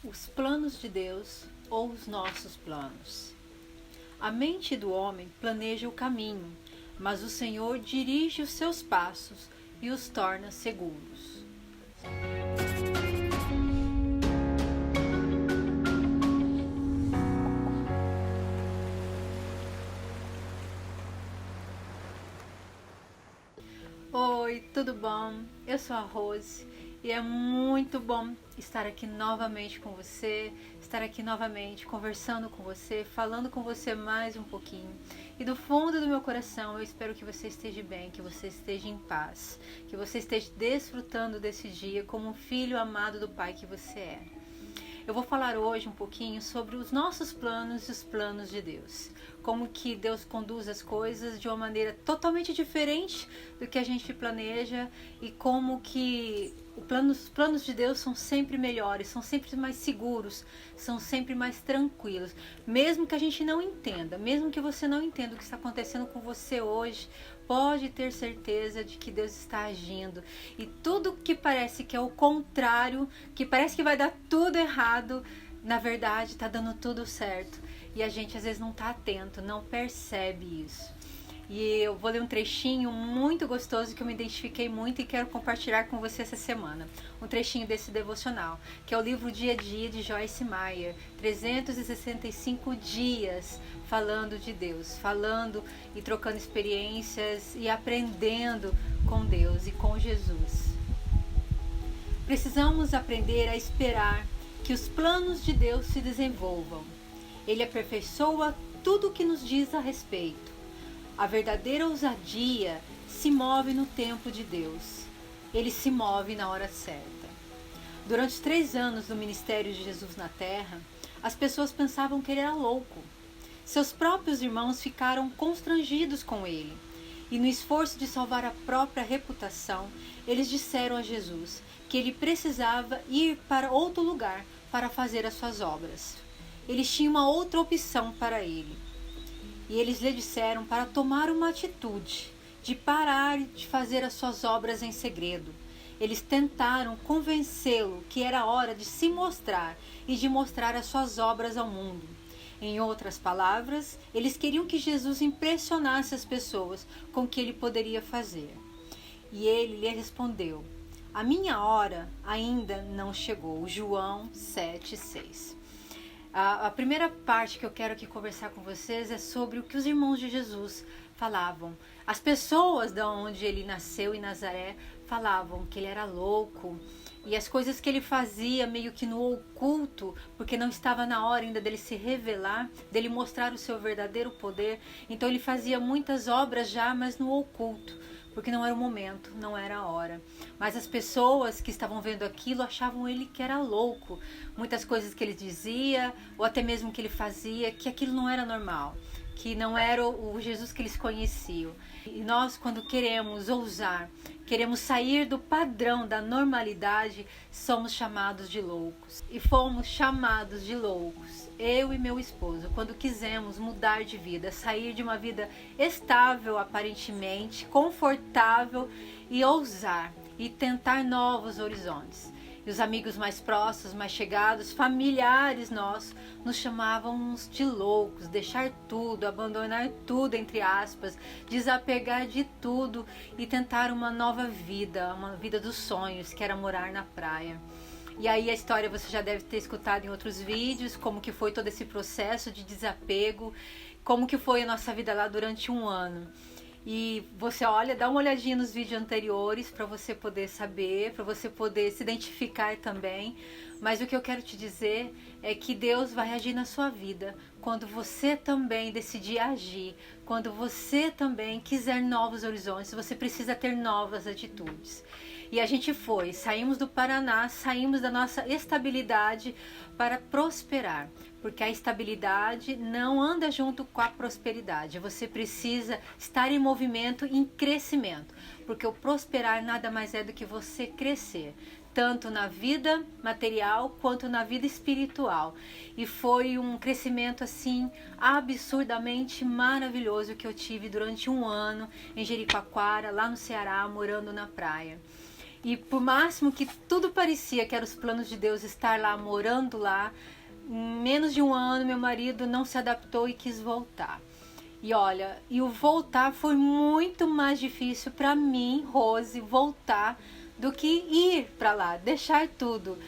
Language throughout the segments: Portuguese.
Os planos de Deus ou os nossos planos. A mente do homem planeja o caminho, mas o Senhor dirige os seus passos e os torna seguros. Oi, tudo bom? Eu sou a Rose e é muito bom estar aqui novamente com você, estar aqui novamente conversando com você, falando com você mais um pouquinho. E do fundo do meu coração eu espero que você esteja bem, que você esteja em paz, que você esteja desfrutando desse dia como um filho amado do Pai que você é. Eu vou falar hoje um pouquinho sobre os nossos planos e os planos de Deus. Como que Deus conduz as coisas de uma maneira totalmente diferente do que a gente planeja e como que os planos de Deus são sempre melhores, são sempre mais seguros, são sempre mais tranquilos. Mesmo que a gente não entenda, mesmo que você não entenda o que está acontecendo com você hoje, pode ter certeza de que Deus está agindo. E tudo que parece que é o contrário, que parece que vai dar tudo errado, na verdade está dando tudo certo. E a gente às vezes não está atento, não percebe isso. E eu vou ler um trechinho muito gostoso que eu me identifiquei muito e quero compartilhar com você essa semana. Um trechinho desse devocional, que é o livro Dia a Dia de Joyce Meyer. 365 dias falando de Deus, falando e trocando experiências e aprendendo com Deus e com Jesus. Precisamos aprender a esperar que os planos de Deus se desenvolvam. Ele aperfeiçoa tudo o que nos diz a respeito. A verdadeira ousadia se move no tempo de Deus. Ele se move na hora certa. Durante os 3 anos do ministério de Jesus na Terra, as pessoas pensavam que ele era louco. Seus próprios irmãos ficaram constrangidos com ele. E no esforço de salvar a própria reputação, eles disseram a Jesus que ele precisava ir para outro lugar para fazer as suas obras. Eles tinham uma outra opção para ele. E eles lhe disseram para tomar uma atitude, de parar de fazer as suas obras em segredo. Eles tentaram convencê-lo que era hora de se mostrar e de mostrar as suas obras ao mundo. Em outras palavras, eles queriam que Jesus impressionasse as pessoas com o que ele poderia fazer. E ele lhe respondeu: a minha hora ainda não chegou. João 7,6. A primeira parte que eu quero aqui conversar com vocês é sobre o que os irmãos de Jesus falavam. As pessoas de onde ele nasceu, em Nazaré, falavam que ele era louco. E as coisas que ele fazia meio que no oculto, porque não estava na hora ainda dele se revelar, dele mostrar o seu verdadeiro poder. Então ele fazia muitas obras já, mas no oculto, porque não era o momento, não era a hora. Mas as pessoas que estavam vendo aquilo achavam ele que era louco. Muitas coisas que ele dizia, ou até mesmo que ele fazia, que aquilo não era normal, que não era o Jesus que eles conheciam. E nós, quando queremos ousar, queremos sair do padrão da normalidade, somos chamados de loucos. E fomos chamados de loucos, eu e meu esposo, quando quisemos mudar de vida, sair de uma vida estável aparentemente, confortável, e ousar e tentar novos horizontes. E os amigos mais próximos, mais chegados, familiares nossos, nos chamavam de loucos, deixar tudo, abandonar tudo, entre aspas, desapegar de tudo e tentar uma nova vida, uma vida dos sonhos, que era morar na praia. E aí a história você já deve ter escutado em outros vídeos, como que foi todo esse processo de desapego, como que foi a nossa vida lá durante 1 ano. E você olha, dá uma olhadinha nos vídeos anteriores para você poder saber, para você poder se identificar também. Mas o que eu quero te dizer é que Deus vai agir na sua vida quando você também decidir agir, quando você também quiser novos horizontes, você precisa ter novas atitudes. E a gente saímos do Paraná, saímos da nossa estabilidade para prosperar, porque a estabilidade não anda junto com a prosperidade. Você precisa estar em movimento, em crescimento, porque o prosperar nada mais é do que você crescer, tanto na vida material quanto na vida espiritual. E foi um crescimento assim absurdamente maravilhoso que eu tive durante 1 ano em Jericoacoara, lá no Ceará, morando na praia. E por máximo que tudo parecia que eram os planos de Deus estar lá, morando lá, em menos de um ano meu marido não se adaptou e quis voltar. E olha, e o voltar foi muito mais difícil para mim, Rose, voltar do que ir para lá, deixar tudo.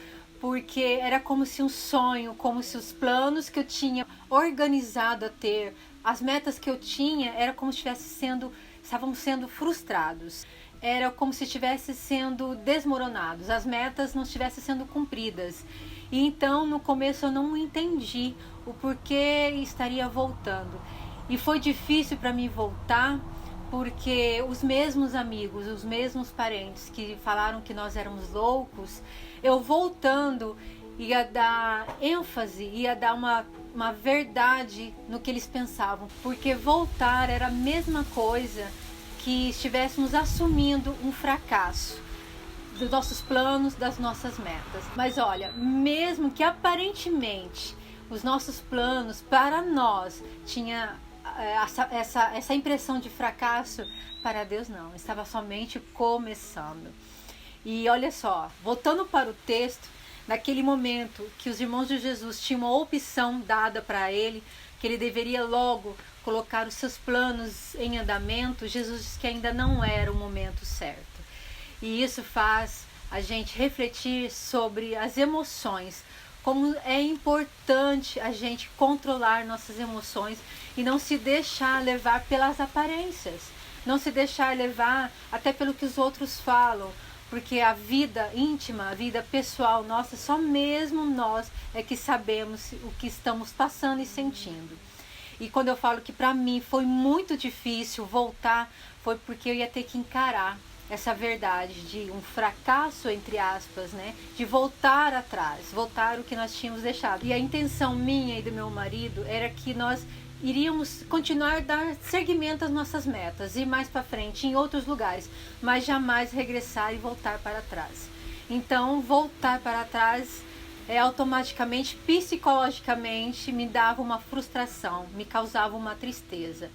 Porque era como se um sonho, como se os planos que eu tinha organizado a ter, as metas que eu tinha, era como se estavam sendo frustrados. Era como se estivessem sendo desmoronados, as metas não estivessem sendo cumpridas. E então, no começo, eu não entendi o porquê estaria voltando. E foi difícil para mim voltar, porque os mesmos amigos, os mesmos parentes que falaram que nós éramos loucos, eu voltando ia dar ênfase, ia dar uma verdade no que eles pensavam. Porque voltar era a mesma coisa que estivéssemos assumindo um fracasso dos nossos planos, das nossas metas. Mas olha, mesmo que aparentemente os nossos planos para nós tinha essa impressão de fracasso, para Deus não, estava somente começando. E olha só, voltando para o texto, naquele momento que os irmãos de Jesus tinham uma opção dada para ele, que ele deveria logo colocar os seus planos em andamento, Jesus disse que ainda não era o momento certo. E isso faz a gente refletir sobre as emoções, como é importante a gente controlar nossas emoções e não se deixar levar pelas aparências, não se deixar levar até pelo que os outros falam, porque a vida íntima, a vida pessoal nossa, só mesmo nós é que sabemos o que estamos passando e sentindo. E quando eu falo que para mim foi muito difícil voltar, foi porque eu ia ter que encarar essa verdade de um fracasso, entre aspas, né? De voltar atrás, voltar o que nós tínhamos deixado. E a intenção minha e do meu marido era que nós iríamos continuar a dar seguimento às nossas metas, ir mais para frente em outros lugares, mas jamais regressar e voltar para trás. Então, voltar para trás automaticamente, psicologicamente, me dava uma frustração, me causava uma tristeza.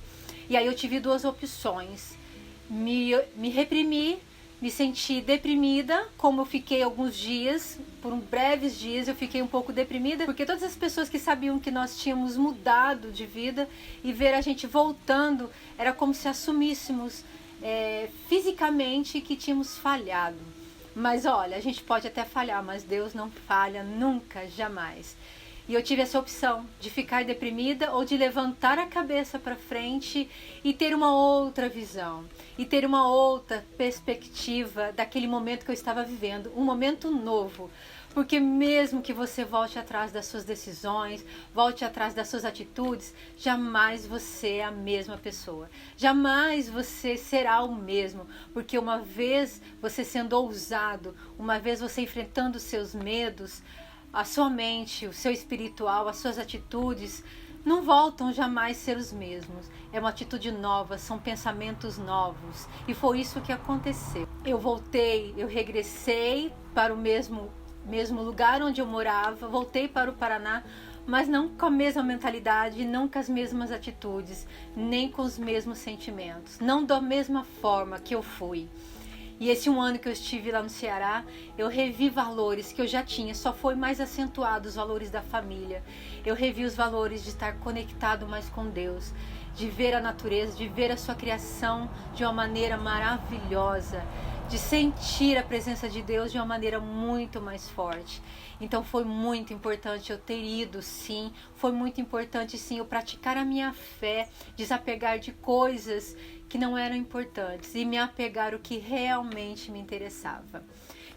E aí eu tive duas opções: me reprimir, me senti deprimida, como eu fiquei alguns dias, por breves dias eu fiquei um pouco deprimida, porque todas as pessoas que sabiam que nós tínhamos mudado de vida e ver a gente voltando, era como se assumíssemos fisicamente que tínhamos falhado. Mas olha, a gente pode até falhar, mas Deus não falha nunca, jamais. E eu tive essa opção de ficar deprimida ou de levantar a cabeça para frente e ter uma outra visão. E ter uma outra perspectiva daquele momento que eu estava vivendo. Um momento novo. Porque mesmo que você volte atrás das suas decisões, volte atrás das suas atitudes, jamais você é a mesma pessoa. Jamais você será o mesmo. Porque uma vez você sendo ousado, uma vez você enfrentando os seus medos, a sua mente, o seu espiritual, as suas atitudes não voltam jamais a ser os mesmos. É uma atitude nova, são pensamentos novos. E foi isso que aconteceu. Eu voltei, eu regressei para o mesmo lugar onde eu morava, voltei para o Paraná, mas não com a mesma mentalidade, não com as mesmas atitudes, nem com os mesmos sentimentos, não da mesma forma que eu fui. E esse um ano que eu estive lá no Ceará, eu revi valores que eu já tinha, só foi mais acentuado os valores da família. Eu revi os valores de estar conectado mais com Deus, de ver a natureza, de ver a sua criação de uma maneira maravilhosa, de sentir a presença de Deus de uma maneira muito mais forte. Então foi muito importante eu ter ido, sim. Foi muito importante, sim, eu praticar a minha fé, desapegar de coisas que não eram importantes e me apegar ao que realmente me interessava.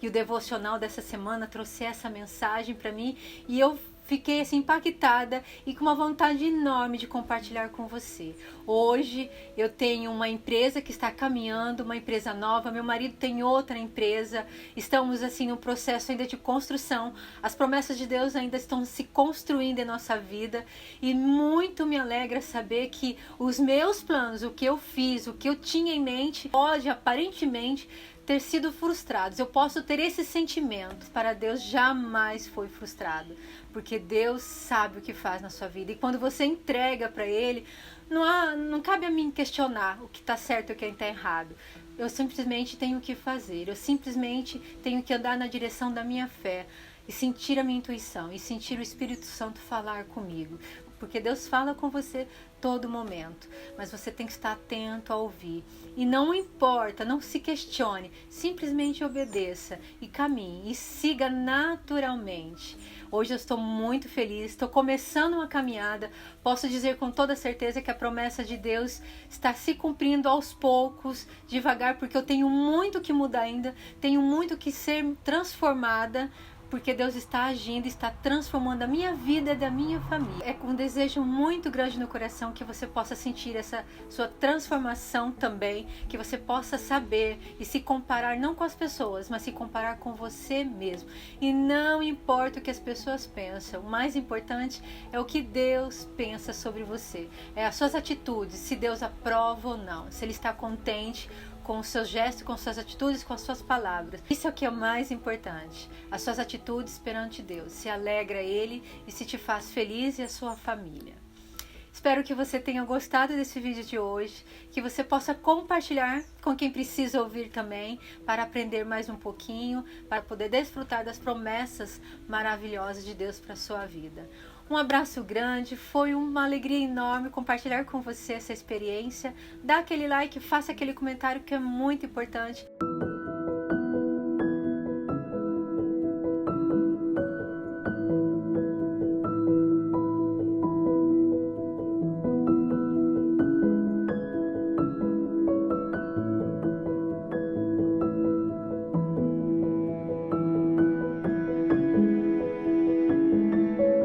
E o devocional dessa semana trouxe essa mensagem para mim e eu fiquei assim impactada e com uma vontade enorme de compartilhar com você. Hoje eu tenho uma empresa que está caminhando, uma empresa nova, meu marido tem outra empresa, estamos assim no processo ainda de construção, as promessas de Deus ainda estão se construindo em nossa vida e muito me alegra saber que os meus planos, o que eu fiz, o que eu tinha em mente, pode aparentemente ter sido frustrados. Eu posso ter esses sentimentos, para Deus jamais foi frustrado, porque Deus sabe o que faz na sua vida. E quando você entrega para Ele, não cabe a mim questionar o que está certo e o que está errado. eu simplesmente tenho que fazer, eu simplesmente tenho que andar na direção da minha fé e sentir a minha intuição e sentir o Espírito Santo falar comigo, porque Deus fala com você todo momento, mas você tem que estar atento a ouvir. E não importa, não se questione, simplesmente obedeça e caminhe e siga naturalmente. Hoje eu estou muito feliz, estou começando uma caminhada, posso dizer com toda certeza que a promessa de Deus está se cumprindo aos poucos, devagar, porque eu tenho muito que mudar ainda, tenho muito que ser transformada, porque Deus está agindo, está transformando a minha vida e da minha família. É com um desejo muito grande no coração que você possa sentir essa sua transformação também, que você possa saber e se comparar não com as pessoas, mas se comparar com você mesmo. E não importa o que as pessoas pensam, o mais importante é o que Deus pensa sobre você. É as suas atitudes, se Deus aprova ou não, se Ele está contente com os seus gestos, com suas atitudes, com as suas palavras. Isso é o que é o mais importante. As suas atitudes perante Deus. Se alegra Ele e se te faz feliz e a sua família. Espero que você tenha gostado desse vídeo de hoje, que você possa compartilhar com quem precisa ouvir também, para aprender mais um pouquinho, para poder desfrutar das promessas maravilhosas de Deus para a sua vida. Um abraço grande, foi uma alegria enorme compartilhar com você essa experiência. Dá aquele like, faça aquele comentário que é muito importante.